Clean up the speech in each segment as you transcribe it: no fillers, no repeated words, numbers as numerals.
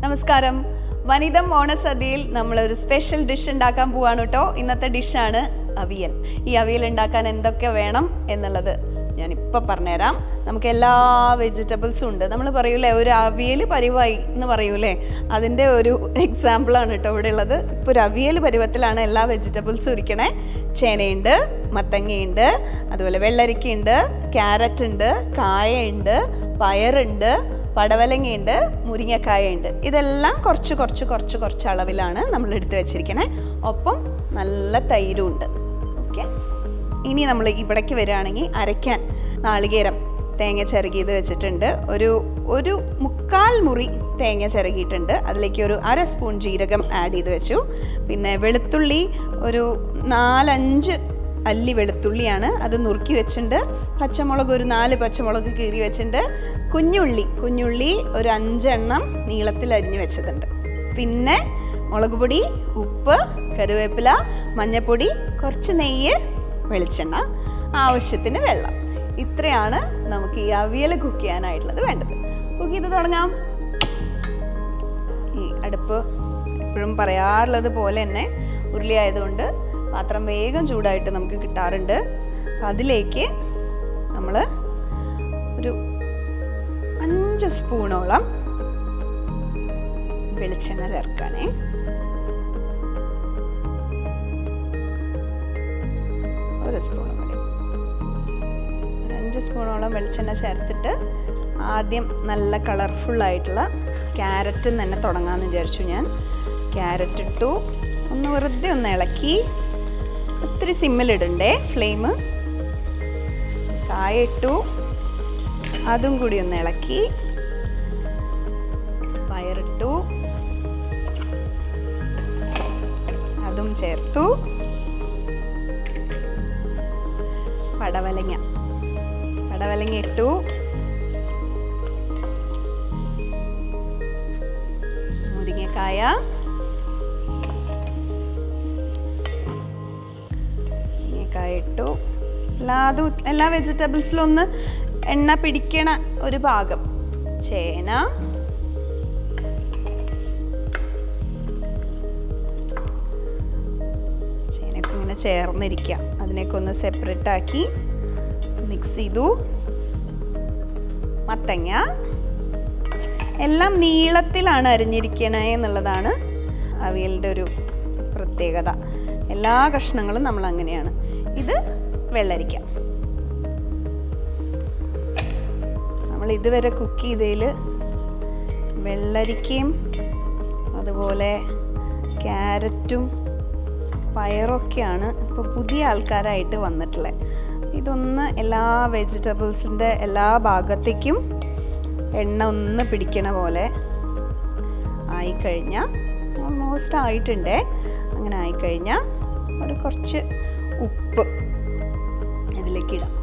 നമസ്കാരം. വനിതം ഓണസദ്യയിൽ നമ്മളൊരു special dish ഉണ്ടാക്കാൻ പോവാണ് കേട്ടോ. ഇന്നത്തെ ഡിഷാണ് അവിയൽ. ഈ അവിയൽ ഉണ്ടാക്കാൻ എന്തൊക്കെ വേണം എന്നുള്ളത് ഞാനിപ്പോൾ പറഞ്ഞുതരാം. നമുക്ക് എല്ലാ വെജിറ്റബിൾസും ഉണ്ട്. നമ്മൾ പറയൂലേ ഒരു അവിയൽ പരിവായി എന്ന് പറയൂലേ, അതിൻ്റെ ഒരു എക്സാമ്പിളാണ് കേട്ടോ ഇവിടെ ഉള്ളത്. ഇപ്പോൾ ഒരു അവിയൽ പരുവത്തിലാണ് എല്ലാ വെജിറ്റബിൾസും ഇരിക്കണേ. ചേനയുണ്ട്, മത്തങ്ങയുണ്ട്, അതുപോലെ വെള്ളരിക്കയുണ്ട്, ക്യാരറ്റ് ഉണ്ട്, കായയുണ്ട്, പയറുണ്ട്, പടവലങ്ങയുണ്ട്, മുരിങ്ങക്കായുണ്ട്. ഇതെല്ലാം കുറച്ച് അളവിലാണ് നമ്മൾ എടുത്ത് വെച്ചിരിക്കണേ. ഒപ്പം നല്ല തൈരും ഉണ്ട്. ഓക്കെ, ഇനി നമ്മൾ ഇവിടേക്ക് വരികയാണെങ്കിൽ അരയ്ക്കാൻ നാളികേരം തേങ്ങ ചിരകിയത് വെച്ചിട്ടുണ്ട്. ഒരു 1/4 മുറി തേങ്ങ ചിരകിയിട്ടുണ്ട്. അതിലേക്ക് ഒരു 1/2 സ്പൂൺ ജീരകം ആഡ് ചെയ്ത് വെച്ചു. പിന്നെ വെളുത്തുള്ളി ഒരു 4-5 അല്ലി വെളുത്തുള്ളിയാണ്, അത് നുറുക്കി വെച്ചിട്ടുണ്ട്. പച്ചമുളക് ഒരു 4 പച്ചമുളക് കീറി വെച്ചിട്ടുണ്ട്. കുഞ്ഞുള്ളി ഒരു 5 എണ്ണം നീളത്തിൽ അരിഞ്ഞു വെച്ചതുണ്ട്. പിന്നെ മുളക് പൊടി, ഉപ്പ്, കറിവേപ്പില, മഞ്ഞൾപ്പൊടി, കുറച്ച് നെയ്യ്, വെളിച്ചെണ്ണ, ആവശ്യത്തിന് വെള്ളം. ഇത്രയാണ് നമുക്ക് ഈ അവിയൽ കുക്ക് ചെയ്യാനായിട്ടുള്ളത് വേണ്ടത്. കുക്ക് ചെയ്ത് തുടങ്ങാം. ഈ അടുപ്പ് എപ്പോഴും പറയാറുള്ളത് പോലെ തന്നെ ഉരുളി ആയതുകൊണ്ട് പാത്രം വേഗം ചൂടായിട്ട് നമുക്ക് കിട്ടാറുണ്ട്. അപ്പം അതിലേക്ക് നമ്മൾ ഒരു 5 സ്പൂണോളം വെളിച്ചെണ്ണ ചേർക്കണേ. ഒരു സ്പൂണും കൂടി, ഒരു 5 സ്പൂണോളം വെളിച്ചെണ്ണ ചേർത്തിട്ട് ആദ്യം നല്ല കളർഫുള്ളായിട്ടുള്ള ക്യാരറ്റ് തന്നെ തുടങ്ങാമെന്ന് വിചാരിച്ചു. ഞാൻ ക്യാരറ്റ് ഇട്ടു, വെറുതെ ഒന്ന് ഇളക്കി. ഒത്തിരി സിമ്മിലിടണ്ടേ ഫ്ലെയിം. കായ ഇട്ടു, അതും കൂടി ഒന്ന് ഇളക്കി. പയറിട്ടു, അതും ചേർത്തു. പടവലങ്ങ ഇട്ടു. മുരിങ്ങക്കായ, ഇട്ടു. എല്ലാ വെജിറ്റബിൾസിലും ഒന്ന് എണ്ണ പിടിക്കണ ഒരു ഭാഗം. ചേന, ചേനയൊക്കെ ഇങ്ങനെ ചേർന്നിരിക്കുക. അതിനൊക്കെ ഒന്ന് സെപ്പറേറ്റ് ആക്കി മിക്സ് ചെയ്തു. മത്തങ്ങ എല്ലാം നീളത്തിലാണ് അരിഞ്ഞിരിക്കണേ എന്നുള്ളതാണ് അവിയലിൻ്റെ ഒരു പ്രത്യേകത. എല്ലാ കഷ്ണങ്ങളും നമ്മൾ അങ്ങനെയാണ്. ഇത് വെള്ളരിക്ക. നമ്മൾ ഇതുവരെ കുക്ക് ചെയ്തതിൽ വെള്ളരിക്കയും അതുപോലെ ക്യാരറ്റും പയറൊക്കെയാണ് ഇപ്പോൾ പുതിയ ആൾക്കാരായിട്ട് വന്നിട്ടുള്ളത്. ഇതൊന്ന് എല്ലാ വെജിറ്റബിൾസിൻ്റെ എല്ലാ ഭാഗത്തേക്കും എണ്ണ ഒന്ന് പിടിക്കണ പോലെ ആയിക്കഴിഞ്ഞാൽ, ഓൾമോസ്റ്റ് ആയിട്ടുണ്ടേ, അങ്ങനെ ആയിക്കഴിഞ്ഞാൽ ഒരു കുറച്ച് ഉപ്പ് ഇതിലേക്ക് ഇടാം.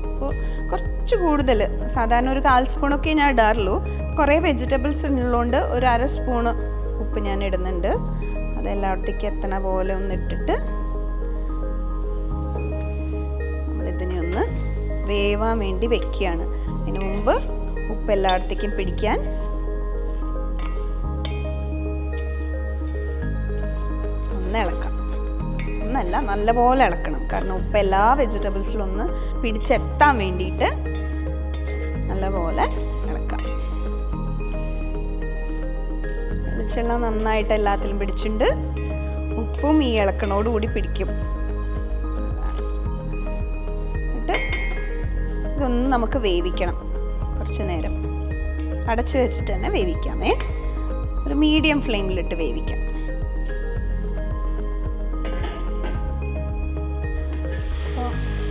അപ്പോൾ കുറച്ച് കൂടുതൽ, സാധാരണ ഒരു 1/4 സ്പൂണൊക്കെ ഞാൻ ഇടാറുള്ളൂ. കുറേ വെജിറ്റബിൾസ് ഉള്ളതുകൊണ്ട് ഒരു 1/2 സ്പൂണ് ഉപ്പ് ഞാൻ ഇടുന്നുണ്ട്. അതെല്ലായിടത്തേക്ക് എത്തണ പോലെ ഒന്ന് ഇട്ടിട്ട് നമ്മളിതിനെ ഒന്ന് വേവാൻ വേണ്ടി വെക്കുകയാണ്. അതിന് മുമ്പ് ഉപ്പ് എല്ലായിടത്തേക്കും പിടിക്കാൻ ഒന്ന് ഇളക്കാം. ഒന്നല്ല, നല്ലപോലെ ഇളക്കണം. കാരണം ഉപ്പ് എല്ലാ വെജിറ്റബിൾസിലും ഒന്ന് പിടിച്ചെത്താൻ വേണ്ടിയിട്ട് നല്ലപോലെ ഇളക്കാം. വെളിച്ചെണ്ണ നന്നായിട്ട് എല്ലാത്തിലും പിടിച്ചിട്ടുണ്ട്. ഉപ്പും ഈ ഇളക്കണോടുകൂടി പിടിക്കും. എന്നിട്ട് ഇതൊന്ന് നമുക്ക് വേവിക്കണം. കുറച്ച് നേരം അടച്ചു വെച്ചിട്ട് തന്നെ വേവിക്കാമേ. ഒരു മീഡിയം ഫ്ലെയിമിലിട്ട് വേവിക്കാം.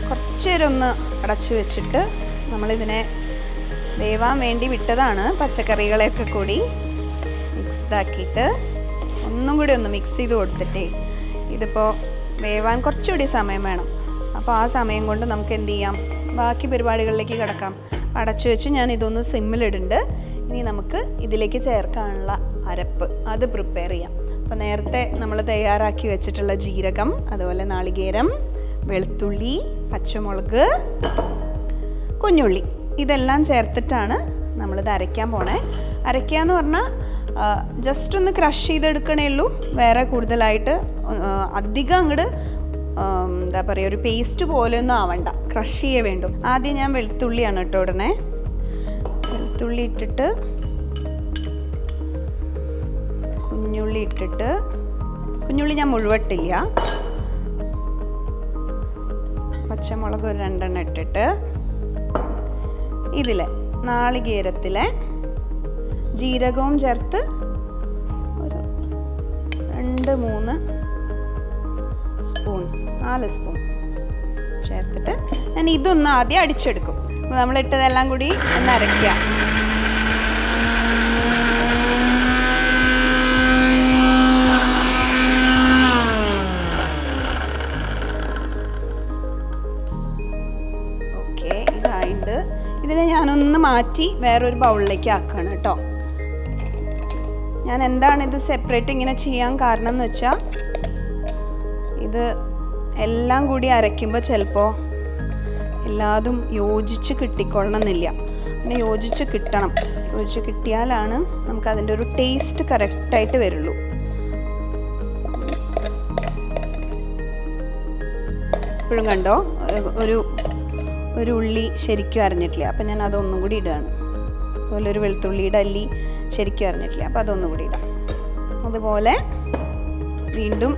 കുറച്ച് നേരം ഒന്ന് അടച്ചു വെച്ചിട്ട് നമ്മളിതിനെ വേവാൻ വേണ്ടി വിട്ടതാണ്. പച്ചക്കറികളെയൊക്കെ കൂടി മിക്സ്ഡ് ആക്കിയിട്ട് ഒന്നും കൂടി ഒന്ന് മിക്സ് ചെയ്ത് കൊടുത്തിട്ടേ, ഇതിപ്പോൾ വേവാൻ കുറച്ചുകൂടി സമയം വേണം. അപ്പോൾ ആ സമയം കൊണ്ട് നമുക്ക് എന്ത് ചെയ്യാം, ബാക്കി പരിപാടികളിലേക്ക് കിടക്കാം. അടച്ചു വെച്ച് ഞാൻ ഇതൊന്ന് സിമ്മിലിടുന്നുണ്ട്. ഇനി നമുക്ക് ഇതിലേക്ക് ചേർക്കാനുള്ള അരപ്പ് അത് പ്രിപ്പയർ ചെയ്യാം. അപ്പോൾ നേരത്തെ നമ്മൾ തയ്യാറാക്കി വെച്ചിട്ടുള്ള ജീരകം, അതുപോലെ നാളികേരം, വെളുത്തുള്ളി, പച്ചമുളക്, കുഞ്ഞുള്ളി, ഇതെല്ലാം ചേർത്തിട്ടാണ് നമ്മളിത് അരയ്ക്കാൻ പോണേ. അരയ്ക്കുക എന്ന് പറഞ്ഞാൽ ജസ്റ്റ് ഒന്ന് ക്രഷ് ചെയ്തെടുക്കണേ ഉള്ളൂ, വേറെ കൂടുതലായിട്ട് അധികം അങ്ങോട്ട് എന്താ പറയുക ഒരു പേസ്റ്റ് പോലെ ഒന്നും ആവണ്ട, ക്രഷ് ചെയ്യേ വേണ്ടു. ആദ്യം ഞാൻ വെളുത്തുള്ളിയാണ് കേട്ടോ ഉടനെ വെളുത്തുള്ളി ഇട്ടിട്ട് കുഞ്ഞുള്ളി ഇട്ടിട്ട്, കുഞ്ഞുള്ളി ഞാൻ മുഴുവട്ടില്ല, പച്ചമുളക് ഒരു 2 എണ്ണം ഇട്ടിട്ട് ഇതിലെ നാളികേരത്തിലെ ജീരകവും ചേർത്ത് ഒരു 2-3 സ്പൂൺ 4 സ്പൂൺ ചേർത്തിട്ട് ഞാൻ ഇതൊന്ന് ആദ്യം അടിച്ചെടുക്കും. അപ്പോൾ നമ്മളിട്ടതെല്ലാം കൂടി ഒന്ന് അരയ്ക്കുക. ഓക്കെ, ഇതായിട്ട് ഇതിനെ ഞാനൊന്ന് മാറ്റി വേറൊരു ബൗളിലേക്ക് ആക്കുകയാണ് കേട്ടോ. ഞാൻ എന്താണിത് സെപ്പറേറ്റ് ഇങ്ങനെ ചെയ്യാൻ കാരണം എന്ന് വെച്ചാൽ ഇത് എല്ലാം കൂടി അരയ്ക്കുമ്പോൾ ചിലപ്പോൾ എല്ലാതും യോജിച്ച് കിട്ടിക്കൊള്ളണമെന്നില്ല. അങ്ങനെ യോജിച്ച് കിട്ടണം, യോജിച്ച് കിട്ടിയാലാണ് നമുക്കതിൻ്റെ ഒരു ടേസ്റ്റ് കറക്റ്റായിട്ട് വരുള്ളൂ. ഇപ്പോഴും കണ്ടോ ഒരു ഉള്ളി ശരിക്കും അരിഞ്ഞിട്ടില്ല, അപ്പം ഞാൻ അതൊന്നും കൂടി ഇടുകയാണ്. അതുപോലെ ഒരു വെളുത്തുള്ളിയുടെ അല്ലി ശരിക്കും അരിഞ്ഞിട്ടില്ല, അപ്പോൾ അതൊന്നും കൂടി ഇടാം. അതുപോലെ വീണ്ടും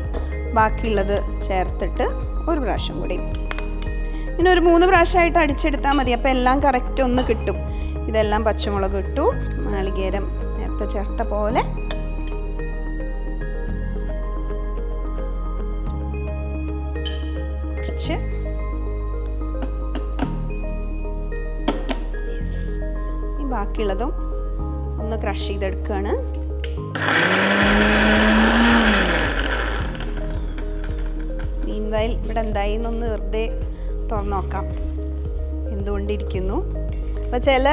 ബാക്കിയുള്ളത് ചേർത്തിട്ട് ഒരു പ്രാവശ്യം കൂടി, ഇങ്ങനെ ഒരു 3 പ്രാവശ്യമായിട്ട് അടിച്ചെടുത്താൽ മതി. അപ്പോൾ എല്ലാം കറക്റ്റ് ഒന്ന് കിട്ടും. ഇതെല്ലാം പച്ചമുളക് ഇട്ടു, നാളികേരം നേരത്തെ ചേർത്ത പോലെ കുറച്ച് ഈ ബാക്കിയുള്ളതും ഒന്ന് ക്രഷ് ചെയ്തെടുക്കുകയാണ്. മീൻവയൽ ഇവിടെ എന്തായി എന്നൊന്ന് വെറുതെ തുറന്നു നോക്കാം എന്തുകൊണ്ടിരിക്കുന്നു. അപ്പോൾ ചില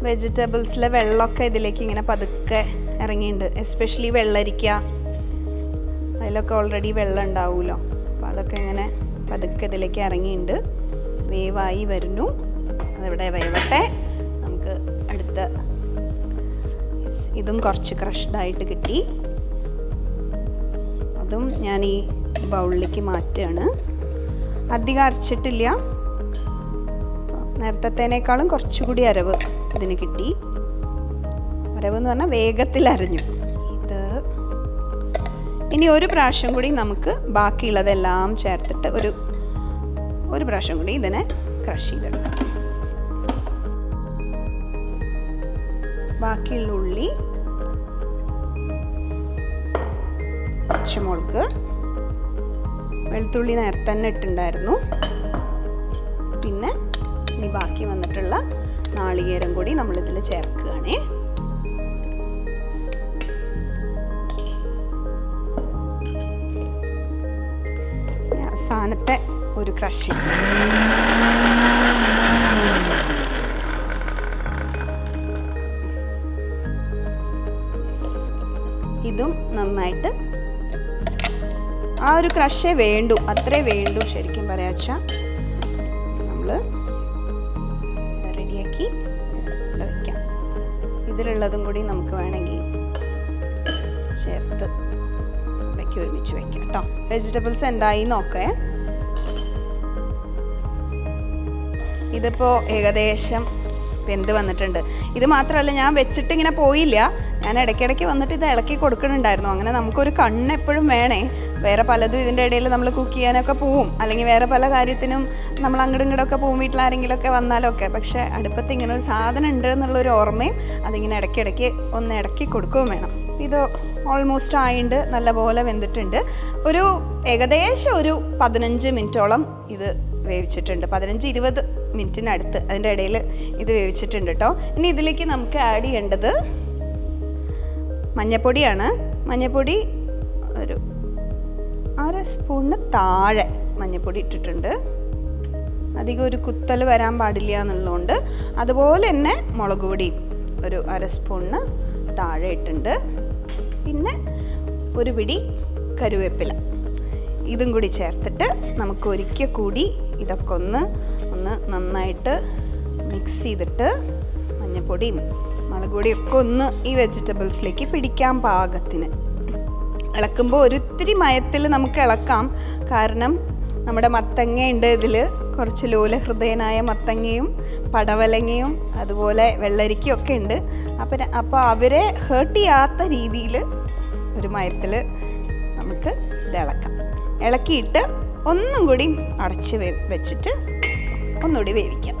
വെജിറ്റബിൾസിലെ വെള്ളമൊക്കെ ഇതിലേക്ക് ഇങ്ങനെ പതുക്കെ ഇറങ്ങിയിട്ടുണ്ട്. എസ്പെഷ്യലി വെള്ളരിക്ക, അതിലൊക്കെ ഓൾറെഡി വെള്ളം ഉണ്ടാവുമല്ലോ. അപ്പോൾ അതൊക്കെ ഇങ്ങനെ പതുക്കെ ഇതിലേക്ക് ഇറങ്ങിയിട്ടുണ്ട്, വേവായി വരുന്നു. അതിവിടെ വേവട്ടെ. നമുക്ക് അടുത്ത ഇതും കുറച്ച് ക്രഷ്ഡായിട്ട് കിട്ടി, അതും ഞാൻ ഈ ബൗളിലേക്ക് മാറ്റുകയാണ്. അധികം അരച്ചിട്ടില്ല, നേരത്തേനേക്കാളും കുറച്ചുകൂടി അരവ് ഇതിന് കിട്ടി. അരവ് എന്ന് പറഞ്ഞാൽ വേഗത്തിൽ അരഞ്ഞു. ഇത് ഇനി ഒരു പ്രാവശ്യം കൂടി നമുക്ക് ബാക്കിയുള്ളതെല്ലാം ചേർത്തിട്ട് ഒരു പ്രാവശ്യം കൂടി ഇതിനെ ക്രഷ് ചെയ്തെടുക്കാം. ബാക്കിയുള്ള ഉള്ളി, പച്ചമുളക്, വെളുത്തുള്ളി നേരത്തെ തന്നെ ഇട്ടുണ്ടായിരുന്നു. പിന്നെ ഇനി ബാക്കി വന്നിട്ടുള്ള നാളികേരം കൂടി നമ്മളിതിൽ ചേർക്കുകയാണേ. അവസാനത്തെ ഒരു ക്രഷിങ്. ഇതും നന്നായിട്ട് ആ ഒരു ക്രഷേ വേണ്ടു, അത്രേ വേണ്ടു ശരിക്കും പറയാച്ചാൽ. നമ്മൾ റെഡിയാക്കി ഇവിടെ വയ്ക്കാം. ഇതിലുള്ളതും കൂടി നമുക്ക് വേണമെങ്കിൽ ചേർത്ത് ഇടയ്ക്ക് ഒരുമിച്ച് വയ്ക്കാം കേട്ടോ. വെജിറ്റബിൾസ് എന്തായി നോക്കേ. ഇതിപ്പോൾ ഏകദേശം വെന്ത് വന്നിട്ടുണ്ട്. ഇത് മാത്രമല്ല, ഞാൻ വെച്ചിട്ട് ഇങ്ങനെ പോയില്ല, ഞാൻ ഇടയ്ക്കിടയ്ക്ക് വന്നിട്ട് ഇത് ഇളക്കി കൊടുക്കുന്നുണ്ടായിരുന്നു. അങ്ങനെ നമുക്കൊരു കണ്ണ് എപ്പോഴും വേണേ. വേറെ പലതും ഇതിൻ്റെ ഇടയിൽ നമ്മൾ കുക്ക് ചെയ്യാനൊക്കെ പോവും, അല്ലെങ്കിൽ വേറെ പല കാര്യത്തിനും നമ്മൾ അങ്ങോട്ടും ഇങ്ങോട്ടൊക്കെ പോവും, വീട്ടിലാരെങ്കിലുമൊക്കെ വന്നാലൊക്കെ. പക്ഷേ അടുപ്പത്ത് ഇങ്ങനെ ഒരു സാധനം ഉണ്ട് എന്നുള്ളൊരു ഓർമ്മയും അതിങ്ങനെ ഇടയ്ക്കിടയ്ക്ക് ഒന്ന് ഇടയ്ക്ക് കൊടുക്കുകയും വേണം. ഇത് ഓൾമോസ്റ്റ് ആയിട്ട് നല്ലപോലെ വെന്തിട്ടുണ്ട്. ഒരു ഏകദേശം ഒരു 15 മിനിറ്റോളം ഇത് വേവിച്ചിട്ടുണ്ട്. 15-20 മിനിറ്റിനടുത്ത് അതിൻ്റെ ഇടയിൽ ഇത് വേവിച്ചിട്ടുണ്ട് കേട്ടോ. ഇനി ഇതിലേക്ക് നമുക്ക് ആഡ് ചെയ്യേണ്ടത് മഞ്ഞൾപ്പൊടിയാണ്. മഞ്ഞൾപ്പൊടി ഒരു 1/2 സ്പൂണിന് താഴെ മഞ്ഞൾപ്പൊടി ഇട്ടിട്ടുണ്ട്. അധികം ഒരു കുത്തൽ വരാൻ പാടില്ല എന്നുള്ളതുകൊണ്ട്. അതുപോലെ തന്നെ മുളക് പൊടിയും ഒരു 1/2 സ്പൂണിന് താഴെ ഇട്ടുണ്ട്. പിന്നെ ഒരു പിടി കരുവേപ്പില, ഇതും കൂടി ചേർത്തിട്ട് നമുക്ക് ഒരിക്കൽ കൂടി ഇതൊക്കെ ഒന്ന് നന്നായിട്ട് മിക്സ് ചെയ്തിട്ട് മഞ്ഞൾപ്പൊടിയും മുളക് മുളകുപൊടിയൊക്കെ ഒന്ന് ഈ വെജിറ്റബിൾസിലേക്ക് പിടിക്കാൻ പാകത്തിന് ഇളക്കുമ്പോൾ ഒരിത്തിരി മയത്തിൽ നമുക്ക് ഇളക്കാം. കാരണം നമ്മുടെ മത്തങ്ങ ഉണ്ട് ഇതിൽ, കുറച്ച് ലോലഹൃദയനായ മത്തങ്ങയും പടവലങ്ങയും അതുപോലെ വെള്ളരിക്കയും ഒക്കെ ഉണ്ട്. അപ്പോൾ അവരെ ഹേർട്ട് ചെയ്യാത്ത രീതിയിൽ ഒരു മയത്തിൽ നമുക്ക് ഇത് ഇളക്കാം. ഇളക്കിയിട്ട് ഒന്നും കൂടി അടച്ച് വെച്ചിട്ട് ഒന്നുകൂടി വേവിക്കാം.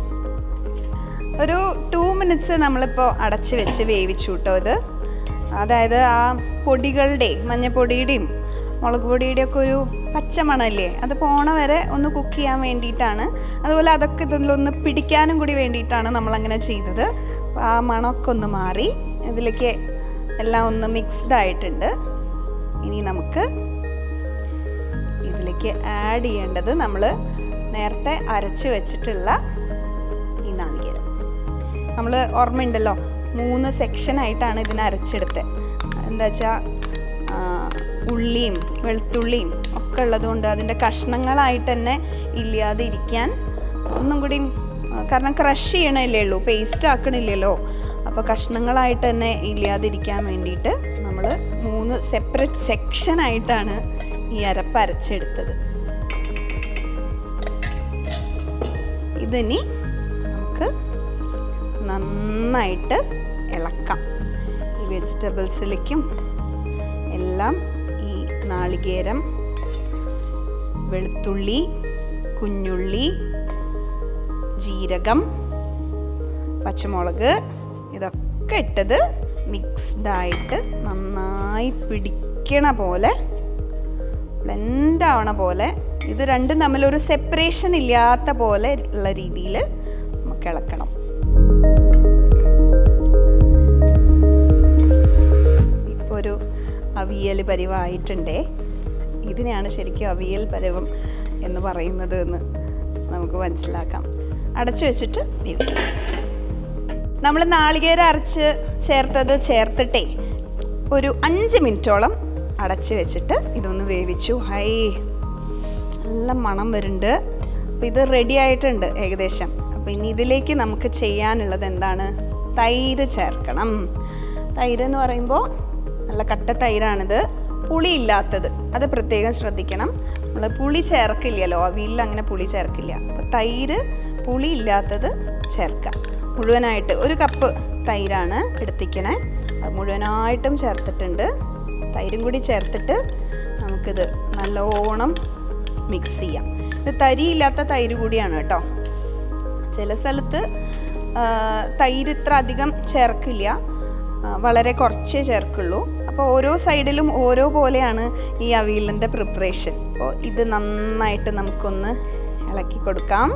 ഒരു 2 മിനിറ്റ്സ് നമ്മളിപ്പോൾ അടച്ച് വെച്ച് വേവിച്ചു കേട്ടോ ഇത്. അതായത് ആ പൊടികളുടെ മഞ്ഞപ്പൊടിയുടെയും മുളക് പൊടിയുടെയും ഒക്കെ ഒരു പച്ചമണമല്ലേ, അത് പോണ വരെ ഒന്ന് കുക്ക് ചെയ്യാൻ വേണ്ടിയിട്ടാണ്. അതുപോലെ അതൊക്കെ ഇതിലൊന്ന് പിടിക്കാനും കൂടി വേണ്ടിയിട്ടാണ് നമ്മളങ്ങനെ ചെയ്തത്. അപ്പോൾ ആ മണമൊക്കെ ഒന്ന് മാറി ഇതിലേക്ക് എല്ലാം ഒന്ന് മിക്സ്ഡ് ആയിട്ടുണ്ട്. ഇനി നമുക്ക് ഇതിലേക്ക് ആഡ് ചെയ്യേണ്ടത് നമ്മൾ നേരത്തെ അരച്ച് വെച്ചിട്ടുള്ള ഈ നാളികേരം. നമ്മൾ ഓർമ്മയുണ്ടല്ലോ 3 സെക്ഷനായിട്ടാണ് ഇതിനെ അരച്ചെടുത്തത്. എന്താ വെച്ചാൽ ഉള്ളിയും വെളുത്തുള്ളിയും ഒക്കെ ഉള്ളതുകൊണ്ട് അതിൻ്റെ കഷ്ണങ്ങളായിട്ട് തന്നെ ഇല്ലാതെ ഇരിക്കാൻ ഒന്നും കൂടി, കാരണം ക്രഷ് ചെയ്യണല്ലേ ഉള്ളൂ, പേസ്റ്റ് ആക്കണില്ലല്ലോ. അപ്പോൾ കഷ്ണങ്ങളായിട്ട് തന്നെ ഇല്ലാതിരിക്കാൻ വേണ്ടിയിട്ട് നമ്മൾ 3 സെപ്പറേറ്റ് സെക്ഷനായിട്ടാണ് ഈ അരപ്പ് അരച്ചെടുത്തത്. ഇതിനി നമുക്ക് നന്നായിട്ട് ഇളക്കാം. ഈ വെജിറ്റബിൾസിലേക്കും എല്ലാം ഈ നാളികേരം, വെളുത്തുള്ളി, കുഞ്ഞുള്ളി, ജീരകം, പച്ചമുളക് ഇതൊക്കെ ഇട്ടത് മിക്സ്ഡായിട്ട് നന്നായി പിടിക്കണ പോലെ, ബ്ലെൻഡ് ആവണ പോലെ, ഇത് രണ്ടും തമ്മിലൊരു സെപ്പറേഷൻ ഇല്ലാത്ത പോലെ ഉള്ള രീതിയിൽ നമുക്ക് ഇളക്കണം. ഇപ്പോൾ ഒരു അവിയൽ പരുവമായിട്ടുണ്ടേ. ഇതിനെയാണ് ശരിക്കും അവിയൽ പരുവം എന്ന് പറയുന്നത് എന്ന് നമുക്ക് മനസ്സിലാക്കാം. അടച്ചു വെച്ചിട്ട് വേവിക്കാം. നമ്മൾ നാളികേരം അരച്ച് ചേർത്തിട്ടേ ഒരു 5 മിനിറ്റോളം അടച്ച് വെച്ചിട്ട് ഇതൊന്ന് വേവിച്ചു. ഹൈ, നല്ല മണം വരുന്നുണ്ട്. അപ്പോൾ ഇത് റെഡി ആയിട്ടുണ്ട് ഏകദേശം. അപ്പോൾ ഇനി ഇതിലേക്ക് നമുക്ക് ചെയ്യാനുള്ളത് എന്താണ്? തൈര് ചേർക്കണം. തൈര് എന്ന് പറയുമ്പോൾ നല്ല കട്ട തൈരാണിത്, പുളിയില്ലാത്തത്. അത് പ്രത്യേകം ശ്രദ്ധിക്കണം. നമ്മൾ പുളി ചേർക്കില്ലല്ലോ, അവിയലിൽ അങ്ങനെ പുളി ചേർക്കില്ല. അപ്പോൾ തൈര് പുളിയില്ലാത്തത് ചേർക്കാം. മുഴുവനായിട്ട് 1 കപ്പ് തൈരാണ് എടുത്തിക്കണേ. അത് മുഴുവനായിട്ടും ചേർത്തിട്ടുണ്ട്. തൈരും കൂടി ചേർത്തിട്ട് നമുക്കിത് നല്ലോണം മിക്സ് ചെയ്യാം. ഇത് തരിയില്ലാത്ത തൈര് കൂടിയാണ് കേട്ടോ. ചില സ്ഥലത്ത് തൈര് ഇത്ര അധികം ചേർക്കില്ല, വളരെ കുറച്ചേ ചേർക്കുള്ളൂ. അപ്പോൾ ഓരോ സൈഡിലും ഓരോ പോലെയാണ് ഈ അവിയലിൻ്റെ പ്രിപ്പറേഷൻ. അപ്പോൾ ഇത് നന്നായിട്ട് നമുക്കൊന്ന് ഇളക്കി കൊടുക്കാം.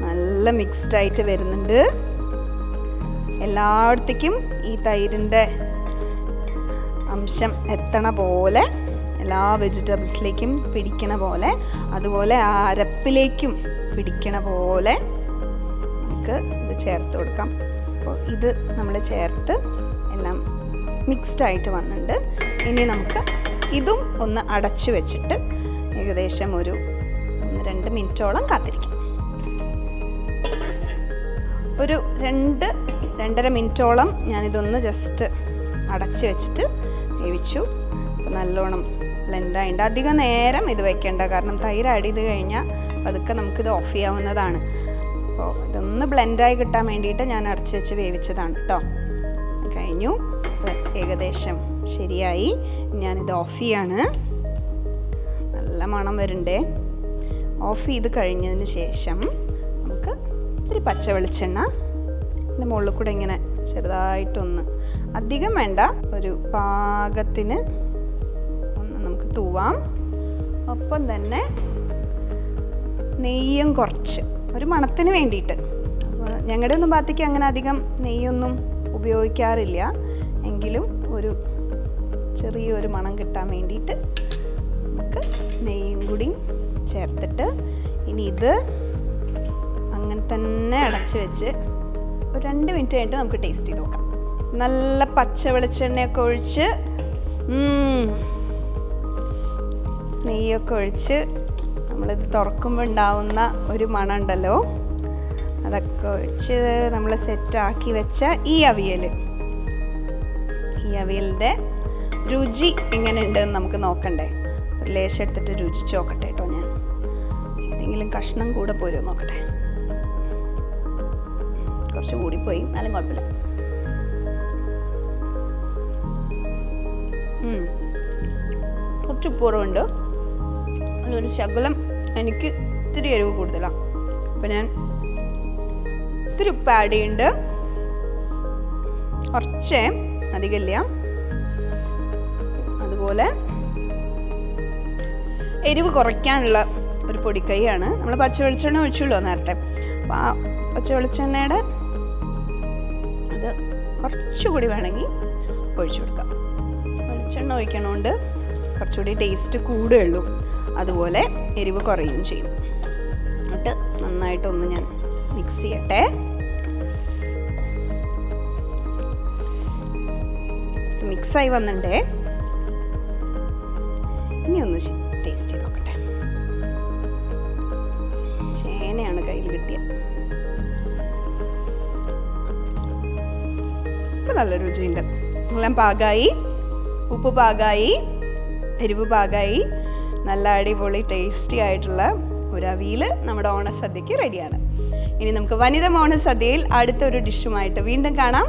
നല്ല മിക്സ്ഡായിട്ട് വരുന്നുണ്ട്. എല്ലായിടത്തേക്കും ഈ തൈരിൻ്റെ അംശം എത്തണ പോലെ, എല്ലാ വെജിറ്റബിൾസിലേക്കും പിടിക്കണ പോലെ, അതുപോലെ ആ അരപ്പിലേക്കും പിടിക്കണ പോലെ നമുക്ക് ഇത് ചേർത്ത് കൊടുക്കാം. അപ്പോൾ ഇത് നമ്മൾ ചേർത്ത് എല്ലാം മിക്സ്ഡായിട്ട് വന്നിട്ടുണ്ട്. ഇനി നമുക്ക് ഇതും ഒന്ന് അടച്ചു വെച്ചിട്ട് ഏകദേശം ഒരു 1-2 മിനിറ്റോളം കാത്തിരിക്കാം. ഒരു 2-2.5 മിനിറ്റോളം ഞാനിതൊന്ന് ജസ്റ്റ് അടച്ച് വെച്ചിട്ട് വേവിച്ചു. നല്ലോണം ബ്ലെൻഡായിട്ടുണ്ട്. അധികം നേരം ഇത് വെക്കേണ്ട, കാരണം തൈര് ആഡ് ചെയ്ത് കഴിഞ്ഞാൽ അതൊക്കെ നമുക്കിത് ഓഫ് ചെയ്യാവുന്നതാണ്. അപ്പോൾ ഇതൊന്ന് ബ്ലെൻഡായി കിട്ടാൻ വേണ്ടിയിട്ട് ഞാൻ അടച്ച് വെച്ച് വേവിച്ചതാണ് കേട്ടോ. കഴിഞ്ഞു, ഏകദേശം ശരിയായി. ഞാനിത് ഓഫ് ചെയ്യാണ്. നല്ല മണം വരുന്നുണ്ടേ. ഓഫ് ചെയ്ത് കഴിഞ്ഞതിന് ശേഷം നമുക്ക് ഇത്തിരി പച്ച വെളിച്ചെണ്ണ ഇതിൻ്റെ മുകളിൽ കൂടെ ഇങ്ങനെ ചെറുതായിട്ടൊന്ന്, അധികം വേണ്ട, ഒരു പാകത്തിന് ഒന്ന് നമുക്ക് തൂവാം. ഒപ്പം തന്നെ നെയ്യും കുറച്ച്, ഒരു മണത്തിന് വേണ്ടിയിട്ട്. ഞങ്ങളുടെ ഒന്നും ഭാഗത്തേക്ക് അങ്ങനെ അധികം നെയ്യൊന്നും ഉപയോഗിക്കാറില്ല, എങ്കിലും ഒരു ചെറിയൊരു മണം കിട്ടാൻ വേണ്ടിയിട്ട് നമുക്ക് നെയ്യും കൂടി ചേർത്തിട്ട് ഇനി ഇത് അങ്ങനെ തന്നെ അടച്ച് വെച്ച് ഒരു 2 മിനിറ്റ് കഴിഞ്ഞിട്ട് നമുക്ക് ടേസ്റ്റ് ചെയ്ത് നോക്കാം. നല്ല പച്ച വെളിച്ചെണ്ണയൊക്കെ ഒഴിച്ച് നെയ്യൊക്കെ ഒഴിച്ച് നമ്മളിത് തുറക്കുമ്പോൾ ഉണ്ടാവുന്ന ഒരു മണം ഉണ്ടല്ലോ, അതൊക്കെ ഒഴിച്ച് നമ്മൾ സെറ്റാക്കി വെച്ച ഈ അവിയലിൻ്റെ രുചി എങ്ങനെയുണ്ടെന്ന് നമുക്ക് നോക്കണ്ടേ. ഒരു ലേശം എടുത്തിട്ട് രുചിച്ച് നോക്കട്ടെ കേട്ടോ. ഞാൻ ഏതെങ്കിലും കഷ്ണം കൂടെ പോരുമോ നോക്കട്ടെ. കുറച്ച് കൂടിപ്പോയി, എന്നാലും കുഴപ്പമില്ല. കുറച്ച് ഉപ്പുറവുണ്ട്. അതിലൊരു ശകലം എനിക്ക് ഇത്തിരി എരിവ് കൂടുതലാണ്. അപ്പം ഞാൻ ഇത്തിരി ഉപ്പ് ആഡ് ചെയ്യുന്നുണ്ട്. കുറച്ചേ, അധികമില്ല. അതുപോലെ എരിവ് കുറയ്ക്കാനുള്ള ഒരു പൊടിക്കൈയാണ്. നമ്മൾ പച്ച വെളിച്ചെണ്ണ ഒഴിച്ചുള്ളൂ നേരത്തെ. അപ്പോൾ ആ പച്ച വെളിച്ചെണ്ണയുടെ അത് കുറച്ചുകൂടി വേണമെങ്കിൽ ഒഴിച്ചു കൊടുക്കാം. വെളിച്ചെണ്ണ ഒഴിക്കണോണ്ട് കുറച്ചുകൂടി ടേസ്റ്റ് കൂടുകയുള്ളൂ, അതുപോലെ എരിവ് കുറയും ചെയ്യും. എന്നിട്ട് നന്നായിട്ടൊന്ന് ഞാൻ മിക്സ് ചെയ്യട്ടെ. മിക്സായി വന്നിട്ടേ ഇനി ഒന്ന് ടേസ്റ്റ് ചെയ്ത് നോക്കട്ടെ. ചേനയാണ് കയ്യിൽ കിട്ടിയത്. ഇപ്പം നല്ല രുചിയുണ്ട്. എല്ലാം പാകമായി, ഉപ്പ് പാകമായി, എരിവ് പാകമായി. നല്ല അടിപൊളി ടേസ്റ്റി ആയിട്ടുള്ള ഒരു അവിയൽ നമ്മുടെ ഓണസദ്യക്ക് റെഡിയാണ്. ഇനി നമുക്ക് വനിത ഓണസദ്യയിൽ അടുത്തൊരു ഡിഷുമായിട്ട് വീണ്ടും കാണാം.